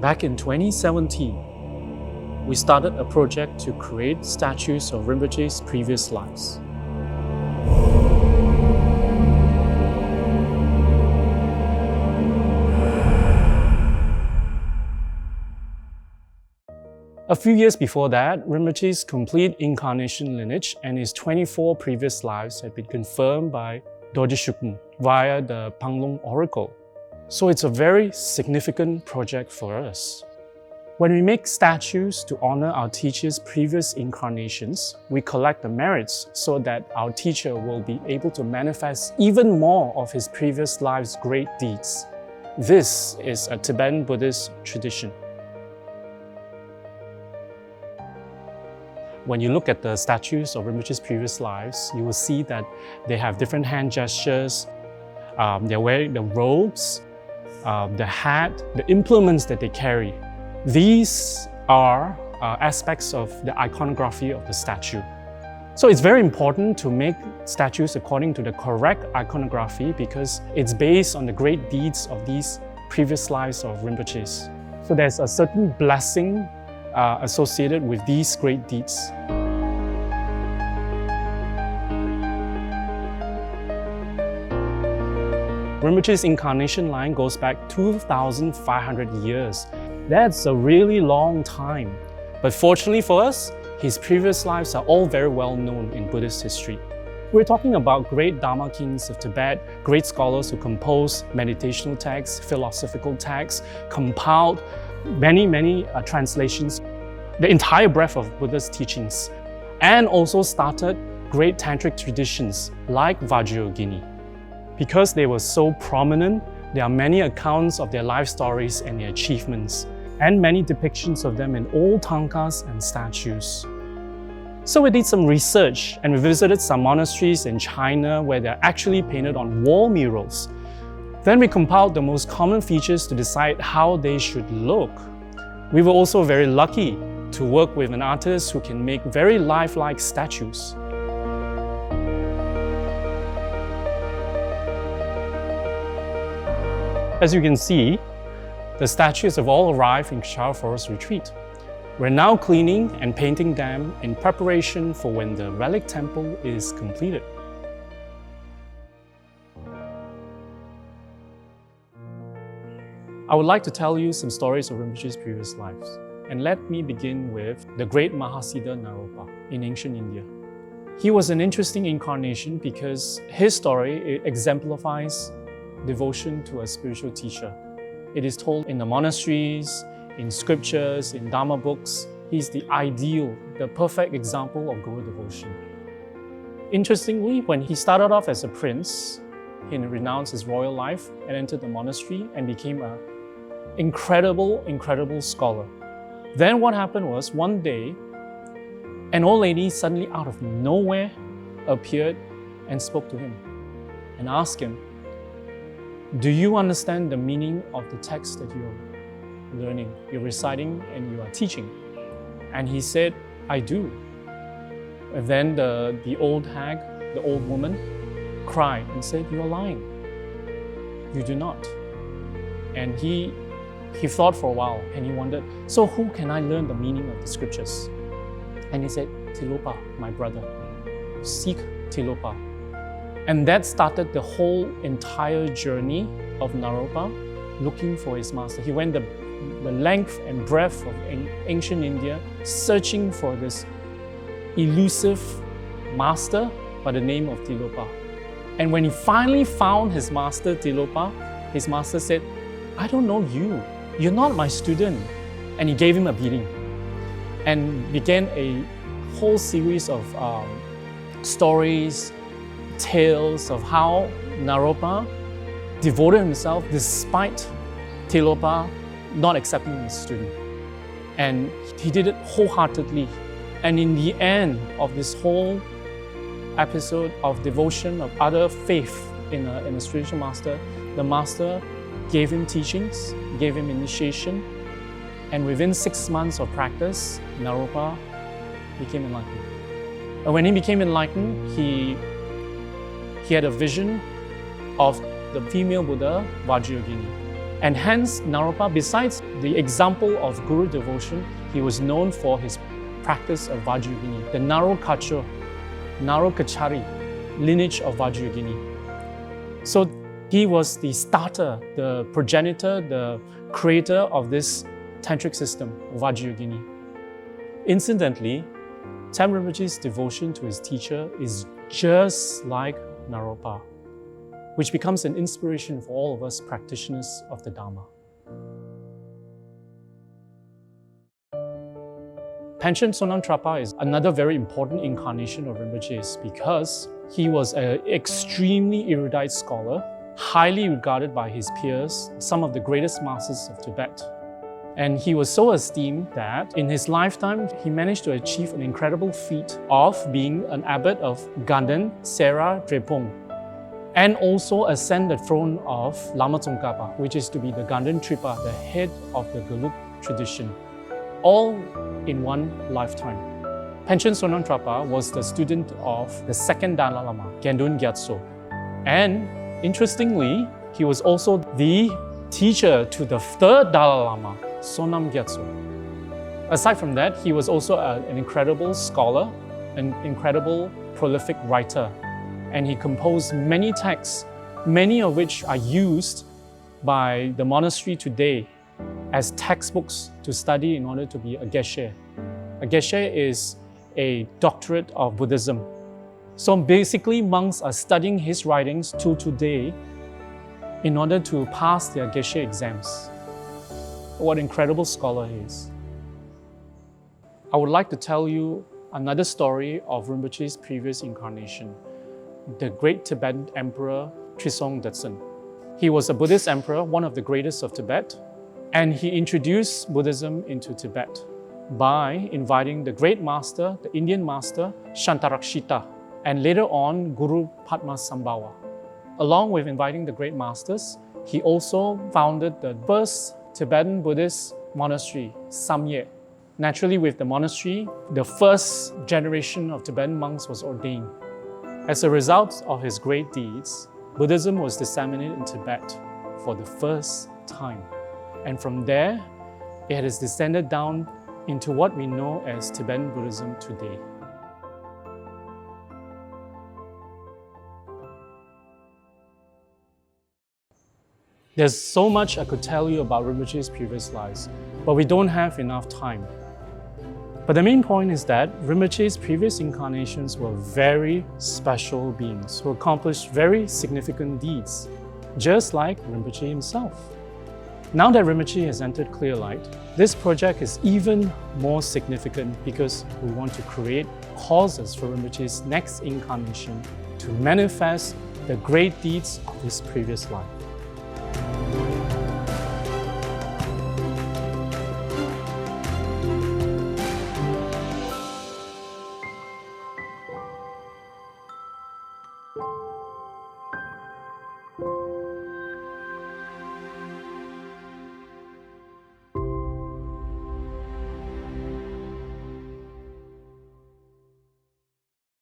Back in 2017, we started a project to create statues of Rinpoche's previous lives. A few years before that, Rinpoche's complete incarnation lineage and his 24 previous lives had been confirmed by Dorje Shugden via the Panglong Oracle. So it's a very significant project for us. When we make statues to honor our teacher's previous incarnations, we collect the merits so that our teacher will be able to manifest even more of his previous life's great deeds. This is a Tibetan Buddhist tradition. When you look at the statues of Rinpoche's previous lives, you will see that they have different hand gestures, they're wearing the robes, the hat, the implements that they carry. These are aspects of the iconography of the statue. So it's very important to make statues according to the correct iconography because it's based on the great deeds of these previous lives of Rinpoche's. So there's a certain blessing associated with these great deeds. Rinpoche's incarnation line goes back 2,500 years. That's a really long time. But fortunately for us, his previous lives are all very well known in Buddhist history. We're talking about great Dharma kings of Tibet, great scholars who composed meditational texts, philosophical texts, compiled many translations, the entire breadth of Buddha's teachings, and also started great tantric traditions like Vajrayogini. Because they were so prominent, there are many accounts of their life stories and their achievements, and many depictions of them in old tankas and statues. So we did some research and we visited some monasteries in China where they're actually painted on wall murals. Then we compiled the most common features to decide how they should look. We were also very lucky to work with an artist who can make very lifelike statues. As you can see, the statues have all arrived in Kechara Forest Retreat. We're now cleaning and painting them in preparation for when the Relic Temple is completed. I would like to tell you some stories of Rinpoche's previous lives. And let me begin with the great Mahasiddha Naropa in ancient India. He was an interesting incarnation because his story exemplifies devotion to a spiritual teacher. It is told in the monasteries, in scriptures, in Dharma books. He's the ideal, the perfect example of Guru devotion. Interestingly, when he started off as a prince, he renounced his royal life and entered the monastery and became an incredible scholar. Then what happened was, one day, an old lady suddenly out of nowhere appeared and spoke to him and asked him, "Do you understand the meaning of the text that you're learning, you're reciting and you are teaching?" And he said, "I do." And then the old hag, the old woman, cried and said, "You're lying. You do not." And he thought for a while and he wondered, "So who can I learn the meaning of the scriptures?" And he said, "Tilopa, my brother. Seek Tilopa." And that started the whole entire journey of Naropa looking for his master. He went the length and breadth of ancient India searching for this elusive master by the name of Tilopa. And when he finally found his master Tilopa, his master said, "I don't know you. You're not my student." And he gave him a beating and began a whole series of stories, tales of how Naropa devoted himself despite Tilopa not accepting him as a student. And he did it wholeheartedly. And in the end of this whole episode of devotion, of utter faith in a spiritual master, the master gave him teachings, gave him initiation, and within 6 months of practice, Naropa became enlightened. And when he became enlightened, he had a vision of the female Buddha, Vajrayogini. And hence, Naropa, besides the example of Guru devotion, he was known for his practice of Vajrayogini, the Naro Kachari lineage of Vajrayogini. So he was the starter, the progenitor, the creator of this tantric system, Vajrayogini. Incidentally, Tsem Rinpoche's devotion to his teacher is just like Naropa, which becomes an inspiration for all of us practitioners of the Dharma. Panchen Sonatrapa is another very important incarnation of Rinpoche's because he was an extremely erudite scholar, highly regarded by his peers, some of the greatest masters of Tibet. And he was so esteemed that in his lifetime, he managed to achieve an incredible feat of being an abbot of Ganden Sera Drepung, and also ascend the throne of Lama Tsongkhapa, which is to be the Ganden Tripa, the head of the Gelug tradition, all in one lifetime. Panchen Sonatrapa was the student of the second Dalai Lama, Gyaltsen Gyatso. And interestingly, he was also the teacher to the third Dalai Lama, Sonam Gyatso. Aside from that, he was also an incredible scholar, an incredible prolific writer. And he composed many texts, many of which are used by the monastery today as textbooks to study in order to be a geshe. A geshe is a doctorate of Buddhism. So basically, monks are studying his writings till today in order to pass their geshe exams. What an incredible scholar he is. I would like to tell you another story of Rinpoche's previous incarnation, the great Tibetan Emperor Trisong Detsen. He was a Buddhist emperor, one of the greatest of Tibet, and he introduced Buddhism into Tibet by inviting the great master, the Indian master, Shantarakshita, and later on Guru Padmasambhava. Along with inviting the great masters, he also founded the first Tibetan Buddhist monastery, Samye. Naturally, with the monastery, the first generation of Tibetan monks was ordained. As a result of his great deeds, Buddhism was disseminated in Tibet for the first time. And from there, it has descended down into what we know as Tibetan Buddhism today. There's so much I could tell you about Rinpoche's previous lives, but we don't have enough time. But the main point is that Rinpoche's previous incarnations were very special beings who accomplished very significant deeds, just like Rinpoche himself. Now that Rinpoche has entered clear light, this project is even more significant because we want to create causes for Rinpoche's next incarnation to manifest the great deeds of his previous life.